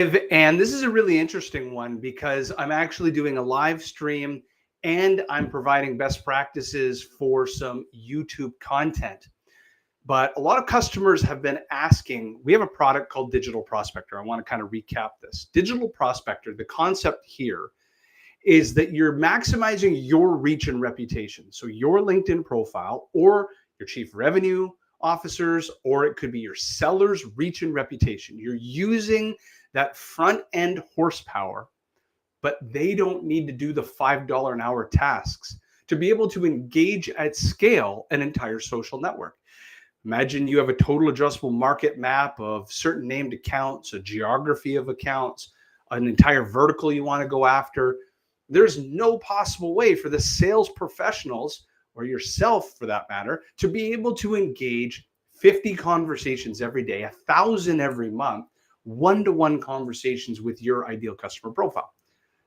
And this is a really interesting one because I'm actually doing a live stream and I'm providing best practices for some YouTube content. But a lot of customers have been asking, we have a product called Digital Prospector. I want to kind of recap this. Digital Prospector, the concept here is that you're maximizing your reach and reputation. So your LinkedIn profile or your chief revenue officers, or it could be your sellers' reach and reputation. You're using that front end horsepower, but they don't need to do the $5 an hour tasks to be able to engage at scale an entire social network. Imagine you have a total addressable market map of certain named accounts, a geography of accounts, an entire vertical you want to go after. There's no possible way for the sales professionals or yourself for that matter to be able to engage 50 conversations every day, 1,000 every month, one-to-one conversations with your ideal customer profile.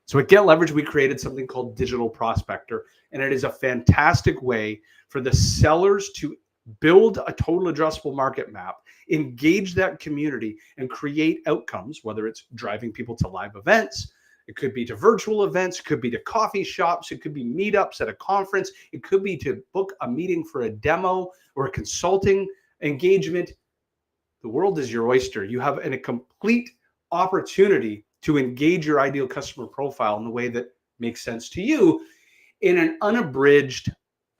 So at Get Leverage, we created something called Digital Prospector, and it is a fantastic way for the sellers to build a total addressable market map, engage that community, and create outcomes, whether it's driving people to live events, it could be to virtual events, it could be to coffee shops, it could be meetups at a conference, it could be to book a meeting for a demo or a consulting engagement. The world is your oyster. You have a complete opportunity to engage your ideal customer profile in the way that makes sense to you in an unabridged,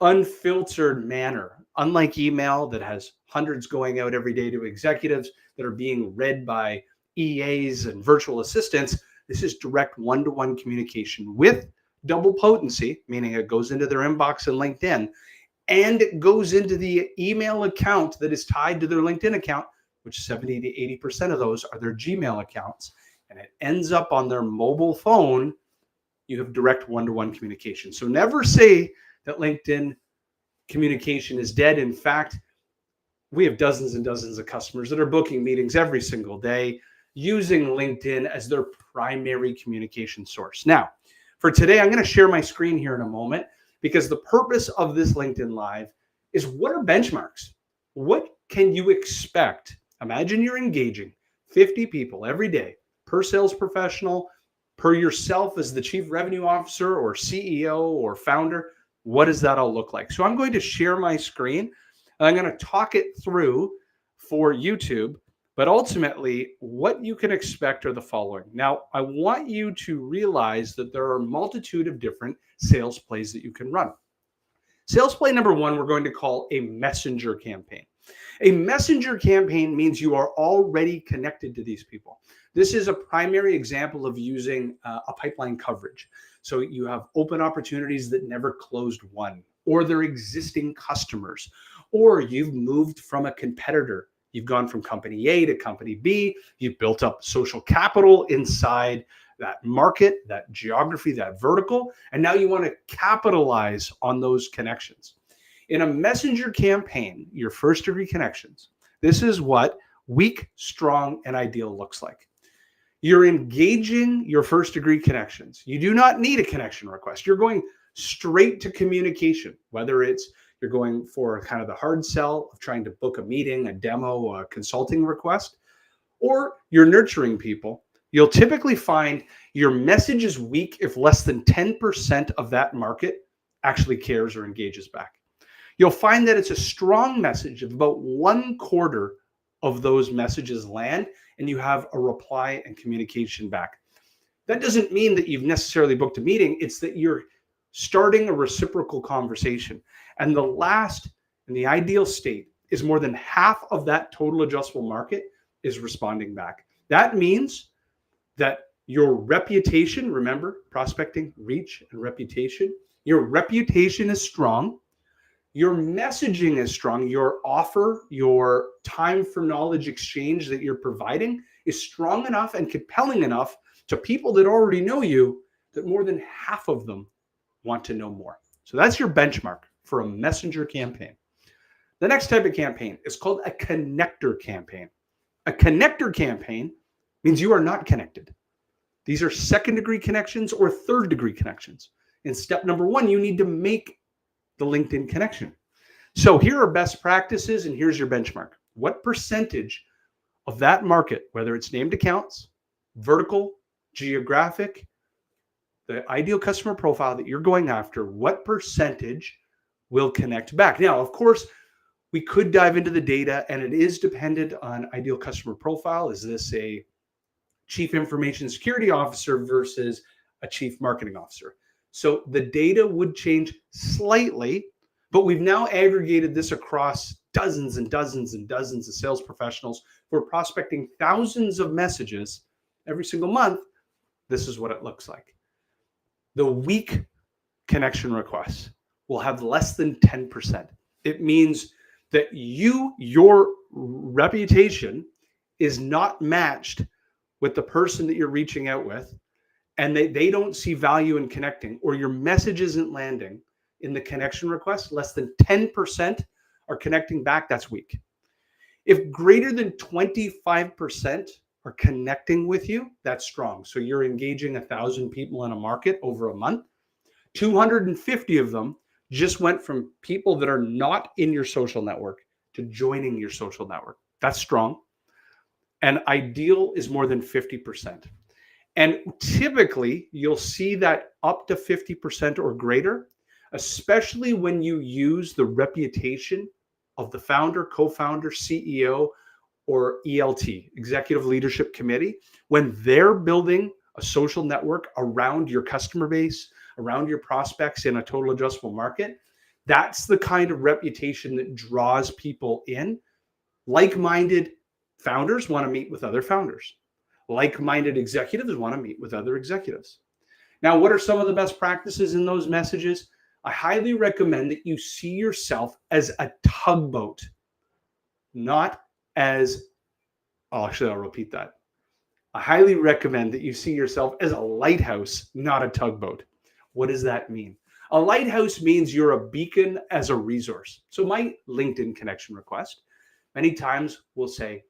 unfiltered manner. Unlike email that has hundreds going out every day to executives that are being read by EAs and virtual assistants, this is direct one-to-one communication with double potency, meaning it goes into their inbox in LinkedIn, and it goes into the email account that is tied to their LinkedIn account, which 70 to 80% of those are their Gmail accounts, and it ends up on their mobile phone. You have direct one-to-one communication. So never say that LinkedIn communication is dead. In fact, we have dozens and dozens of customers that are booking meetings every single day using LinkedIn as their primary communication source. Now, for today, I'm going to share my screen here in a moment because the purpose of this LinkedIn Live is what are benchmarks? What can you expect? Imagine you're engaging 50 people every day per sales professional, per yourself as the chief revenue officer or CEO or founder. What does that all look like? So I'm going to share my screen and I'm going to talk it through for YouTube. But ultimately, what you can expect are the following. Now, I want you to realize that there are a multitude of different sales plays that you can run. Sales play number one, we're going to call a messenger campaign. A messenger campaign means you are already connected to these people. This is a primary example of using a pipeline coverage. So you have open opportunities that never closed one, or they're existing customers, or you've moved from a competitor. You've gone from company A to company B. You've built up social capital inside that market, that geography, that vertical, and now you want to capitalize on those connections. In a messenger campaign, your first degree connections, this is what weak, strong, and ideal looks like. You're engaging your first degree connections. You do not need a connection request. You're going straight to communication, whether it's you're going for kind of the hard sell of trying to book a meeting, a demo, a consulting request, or you're nurturing people. You'll typically find your message is weak if less than 10% of that market actually cares or engages back. You'll find that it's a strong message if about 1/4 of those messages land and you have a reply and communication back. That doesn't mean that you've necessarily booked a meeting. It's that you're starting a reciprocal conversation. And the last and the ideal state is more than half of that total addressable market is responding back. That means that your reputation, remember, prospecting, reach, and reputation, your reputation is strong. Your messaging is strong. Your offer, your time for knowledge exchange that you're providing is strong enough and compelling enough to people that already know you that more than half of them want to know more. So that's your benchmark for a messenger campaign. The next type of campaign is called a connector campaign. A connector campaign means you are not connected. These are second degree connections or third degree connections. In step number one, you need to make the LinkedIn connection. So here are best practices and here's your benchmark. What percentage of that market, whether it's named accounts, vertical, geographic, the ideal customer profile that you're going after, what percentage will connect back? Now, of course, we could dive into the data, and it is dependent on ideal customer profile. Is this a chief information security officer versus a chief marketing officer? So the data would change slightly, but we've now aggregated this across dozens and dozens and dozens of sales professionals who are prospecting thousands of messages every single month. This is what it looks like. The weak connection requests will have less than 10%. It means that your reputation is not matched with the person that you're reaching out with, and they don't see value in connecting, or your message isn't landing in the connection request. Less than 10% are connecting back. That's weak. If greater than 25% are connecting with you, that's strong. So you're engaging 1,000 people in a market over a month. 250 of them just went from people that are not in your social network to joining your social network. That's strong. And ideal is more than 50%. And typically, you'll see that up to 50% or greater, especially when you use the reputation of the founder, co-founder, CEO, or ELT, Executive Leadership Committee, when they're building a social network around your customer base, around your prospects in a total addressable market. That's the kind of reputation that draws people in. Like-minded founders want to meet with other founders. Like-minded executives want to meet with other executives. Now, what are some of the best practices in those messages? I highly recommend that you see yourself as a tugboat, not as, I'll repeat that. I highly recommend that you see yourself as a lighthouse, not a tugboat. What does that mean? A lighthouse means you're a beacon as a resource. So my LinkedIn connection request, many times will say,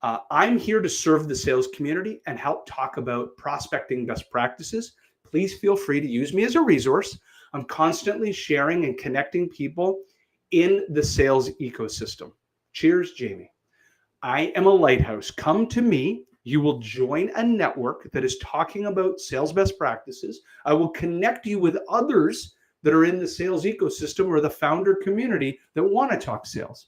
I'm here to serve the sales community and help talk about prospecting best practices. Please feel free to use me as a resource. I'm constantly sharing and connecting people in the sales ecosystem. Cheers, Jamie. I am a lighthouse. Come to me. You will join a network that is talking about sales best practices. I will connect you with others that are in the sales ecosystem or the founder community that want to talk sales.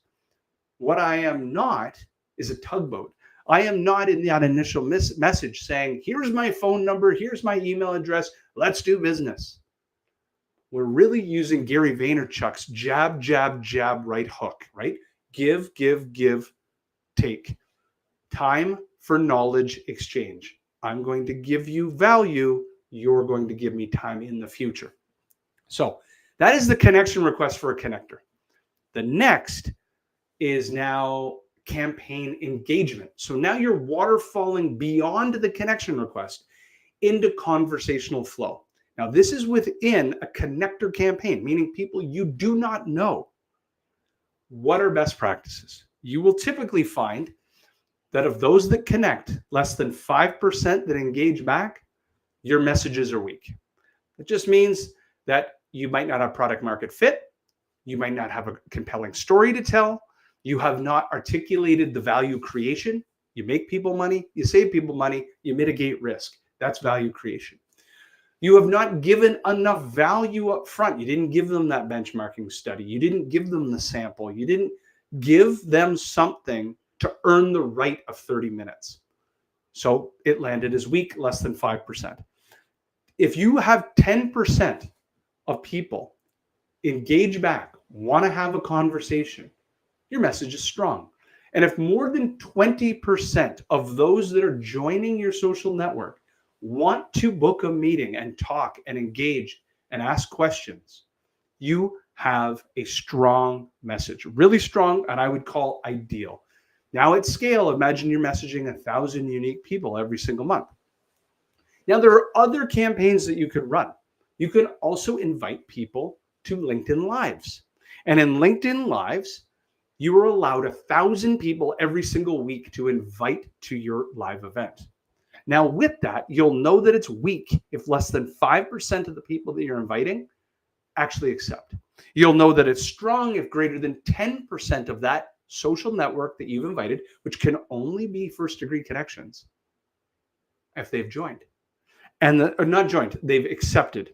What I am not is a tugboat. I am not in that initial message saying, here's my phone number, here's my email address, let's do business. We're really using Gary Vaynerchuk's jab, jab, jab, right hook, right? Give, take. Time for knowledge exchange. I'm going to give you value. You're going to give me time in the future. So that is the connection request for a connector. The next is now campaign engagement. So now you're waterfalling beyond the connection request into conversational flow. Now, this is within a connector campaign, meaning people you do not know. What are best practices? You will typically find that of those that connect, less than 5% that engage back, your messages are weak. It just means that you might not have product market fit. You might not have a compelling story to tell. You have not articulated the value creation. You make people money, you save people money, you mitigate risk. That's value creation. You have not given enough value up front. You didn't give them that benchmarking study. You didn't give them the sample. You didn't give them something to earn the right of 30 minutes. So it landed as weak, less than 5%. If you have 10% of people engage back, want to have a conversation, your message is strong. And if more than 20% of those that are joining your social network want to book a meeting and talk and engage and ask questions, you have a strong message, really strong, and I would call ideal. Now at scale, imagine you're messaging 1,000 unique people every single month. Now there are other campaigns that you could run. You can also invite people to LinkedIn Lives. And in LinkedIn Lives, you are allowed 1,000 people every single week to invite to your live event. Now with that, you'll know that it's weak if less than 5% of the people that you're inviting actually accept. You'll know that it's strong if greater than 10% of that social network that you've invited, which can only be first degree connections, if they've joined. And or not joined, they've accepted.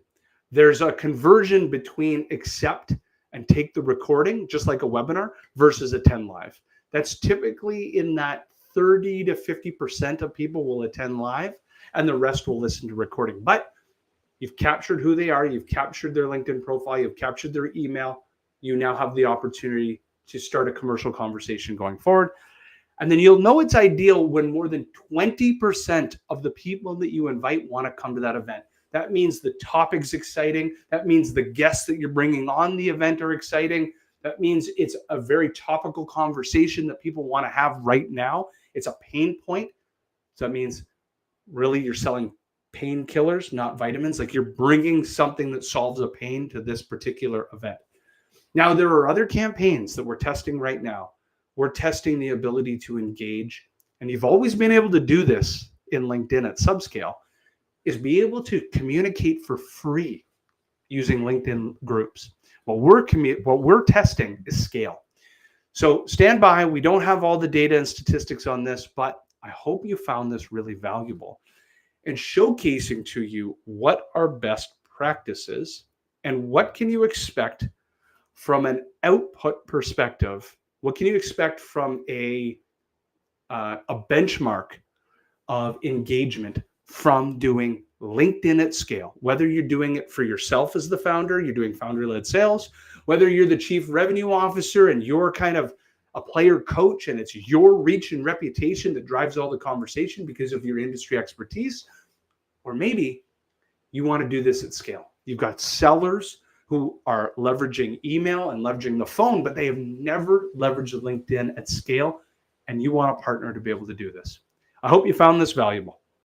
There's a conversion between accept and take the recording, just like a webinar, versus attend live. That's typically in that 30 to 50% of people will attend live, and the rest will listen to recording. But you've captured who they are, you've captured their LinkedIn profile, you've captured their email. You now have the opportunity to start a commercial conversation going forward. And then you'll know it's ideal when more than 20% of the people that you invite want to come to that event. That means the topic's exciting. That means the guests that you're bringing on the event are exciting. That means it's a very topical conversation that people want to have right now. It's a pain point. So that means really you're selling painkillers, not vitamins. Like you're bringing something that solves a pain to this particular event. Now, there are other campaigns that we're testing right now. We're testing the ability to engage, and you've always been able to do this in LinkedIn at subscale, is be able to communicate for free using LinkedIn groups. What we're testing is scale. So stand by. We don't have all the data and statistics on this, but I hope you found this really valuable and showcasing to you what are best practices and what can you expect from an output perspective. What can you expect from a benchmark of engagement from doing LinkedIn at scale? Whether you're doing it for yourself as the founder, you're doing founder-led sales, whether you're the chief revenue officer and you're kind of a player coach and it's your reach and reputation that drives all the conversation because of your industry expertise, or maybe you want to do this at scale. You've got sellers who are leveraging email and leveraging the phone, but they have never leveraged LinkedIn at scale, and you want a partner to be able to do this. I hope you found this valuable.